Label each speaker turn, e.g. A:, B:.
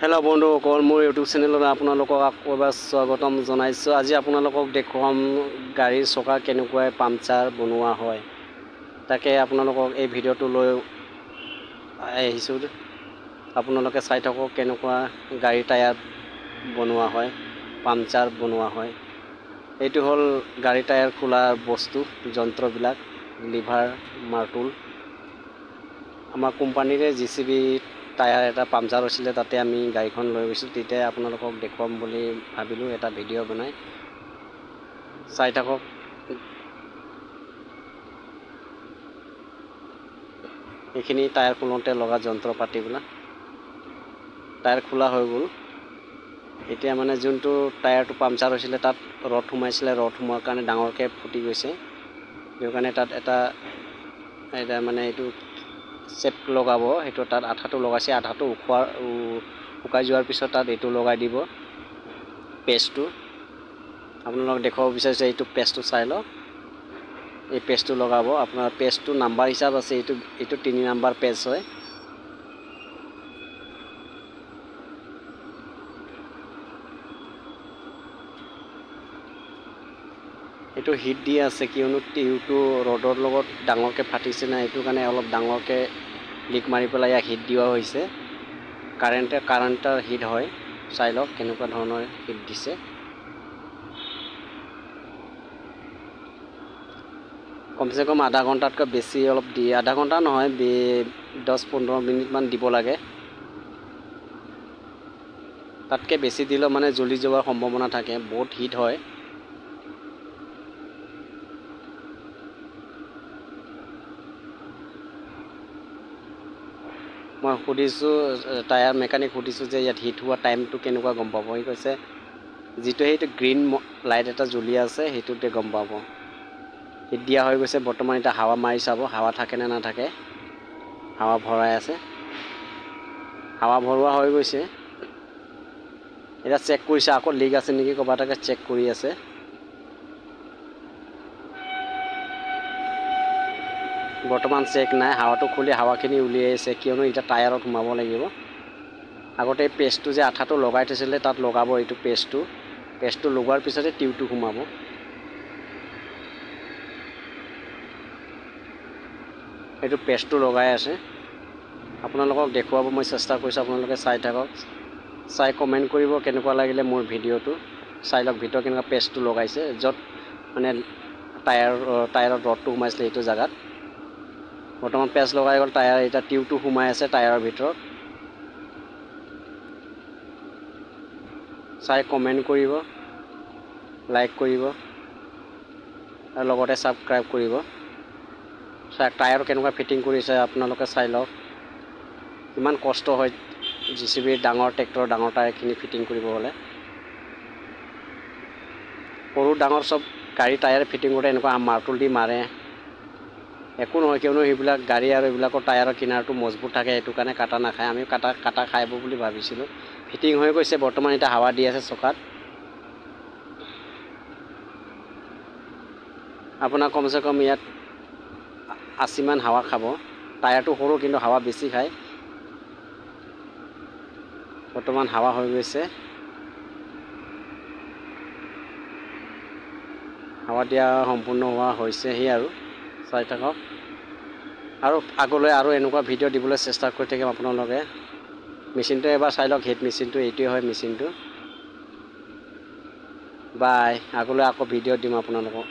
A: Hello बंधुসকল मोर YouTube channel आपनालोকক আকৌ এবাৰ স্বাগতম জনাইছো। আজি আপোনালোকক দেখুৱাম গাড়ীৰ চকা কেনেকৈ পামচাৰ বনোৱা হয়। তাকে আপোনালোকক এই ভিডিওটো লৈ আহিছো। আপোনালোকে চাই থাকক কেনেকুৱা গাড়ী টায়াৰ বনোৱা হয়, পামচাৰ বনোৱা হয়। এইটো হ'ল গাড়ী টায়াৰ খোলাৰ বস্তু যন্ত্ৰবিলাক, লিভাৰ, মাৰ্টুল। আমাৰ কোম্পানীৰে জিসিবি টায়াৰ এটা পামচাৰ হৈছিলে, তাতে আমি গাড়ীখন লৈ গৈছোঁ। তেতিয়া আপোনালোকক দেখুৱাম বুলি ভাবিলোঁ এটা ভিডিঅ' বনাই। চাই থাকক। এইখিনি টায়াৰ খোলোতে লগা যন্ত্ৰ পাতিবিলাক। টায়াৰ খোলা হৈ গ'ল। এতিয়া মানে যোনটো টায়াৰটো পামচাৰ হৈছিলে তাত ৰড সোমাইছিলে, ৰড সোমোৱাৰ কাৰণে ডাঙৰকৈ ফুটি গৈছে। সেই কাৰণে তাত এটা মানে এইটো চেপ লগাব, সেইটো তাত আঠাটো লগাইছে। আঠাটো শুকাই যোৱাৰ পিছত তাত এইটো লগাই দিব, পেষ্টটো। আপোনালোকক দেখুৱাব বিচাৰিছে, এইটো পেষ্টটো চাই লওক। এই পেষ্টটো লগাব। আপোনাৰ পেষ্টটো নাম্বাৰ হিচাপ আছে, এইটো 3 নম্বৰ পেজ হয়। এইটো হিট দি আছে, কিয়নো টিউটো ৰডৰ লগত ডাঙৰকৈ ফাটিছে না, এইটো কাৰণে অলপ ডাঙৰকৈ লিক মাৰি পেলাই ইয়াক হিট দিয়া হৈছে। কাৰেণ্টৰ হিট হয়। চাই লওক কেনেকুৱা ধৰণৰ হিট দিছে। কমচে কম আধা ঘণ্টাতকৈ বেছি অলপ দিয়ে, আধা ঘণ্টা নহয়, 10-15 মিনিটমান দিব লাগে। তাতকৈ বেছি দিলেও মানে জ্বলি যোৱাৰ সম্ভাৱনা থাকে, বহুত হিট হয়। মই সুধিছোঁ, টায়াৰ মেকানিক সুধিছোঁ যে ইয়াত হিট হোৱা টাইমটো কেনেকুৱা গম পাব। সি কৈছে যিটো সেইটো গ্ৰীণ লাইট এটা জ্বলি আছে সেইটোতে গম পাব। হিট দিয়া হৈ গৈছে। বৰ্তমান এতিয়া হাৱা মাৰি চাব, হাৱা থাকে নে নাথাকে। হাৱা ভৰাই আছে, হাৱা ভৰোৱা হৈ গৈছে। এতিয়া চেক কৰিছে, আকৌ লিক আছে নেকি ক'ৰবাত, তাকে চেক কৰি আছে। বৰ্তমান চেক নাই, হাৱাটো খুলি হাৱাখিনি উলিয়াইছে, কিয়নো এতিয়া টায়াৰত সোমাব লাগিব। আগতে এই পেষ্টটো যে আঠাটো লগাই থৈছিলে তাত লগাব। এইটো পেষ্টটো লগোৱাৰ পিছতে টিউটো সোমাব। এইটো পেষ্টটো লগাই আছে, আপোনালোকক দেখুৱাব মই চেষ্টা কৰিছোঁ। আপোনালোকে চাই থাকক, চাই কমেণ্ট কৰিব কেনেকুৱা লাগিলে মোৰ ভিডিঅ'টো। চাই লওক ভিতৰত কেনেকুৱা পেষ্টটো লগাইছে, য'ত মানে টায়াৰত ৰডটো সোমাইছিলে এইটো জেগাত। বৰ্তমান পেষ্ট লগাই গ'ল টায়াৰ। এতিয়া টিউটো সোমাই আছে টায়াৰৰ ভিতৰত। চাই কমেণ্ট কৰিব, লাইক কৰিব আৰু লগতে ছাবস্ক্ৰাইব কৰিব। টায়াৰ কেনেকুৱা ফিটিং কৰিছে আপোনালোকে চাই লওক। কিমান কষ্ট হয় জিচিবিৰ ডাঙৰ ট্ৰেক্টৰৰ ডাঙৰ টায়াৰখিনি ফিটিং কৰিব হ'লে। সৰু ডাঙৰ চব গাড়ী টায়াৰ ফিটিং কৰোঁতে এনেকুৱা মাৰ্টুল দি মাৰে। একো নহয়, কিয়নো সেইবিলাক গাড়ী আৰু এইবিলাকৰ টায়াৰৰ কিনাৰটো মজবুত থাকে, সেইটো কাৰণে কাটা নাখায়। আমি কাটা খাইব বুলি ভাবিছিলোঁ। ফিটিং হৈ গৈছে। বৰ্তমান এতিয়া হাৱা দি আছে চকাত। আপোনাৰ কমচে কম ইয়াত 80 মান হাৱা খাব। টায়াৰটো সৰু কিন্তু হাৱা বেছি খায়। বৰ্তমান হাৱা হৈ গৈছে, হাৱা দিয়া সম্পূৰ্ণ হোৱা হৈছেহি। আৰু চাই থাকক, আৰু আগলৈ আৰু এনেকুৱা ভিডিঅ' দিবলৈ চেষ্টা কৰি থাকিম আপোনালোকে। মেচিনটো এবাৰ চাই লওক, হিট মেচিনটো এইটোৱে হয় মেচিনটো। বাই, আগলৈ আকৌ ভিডিঅ' দিম আপোনালোকক।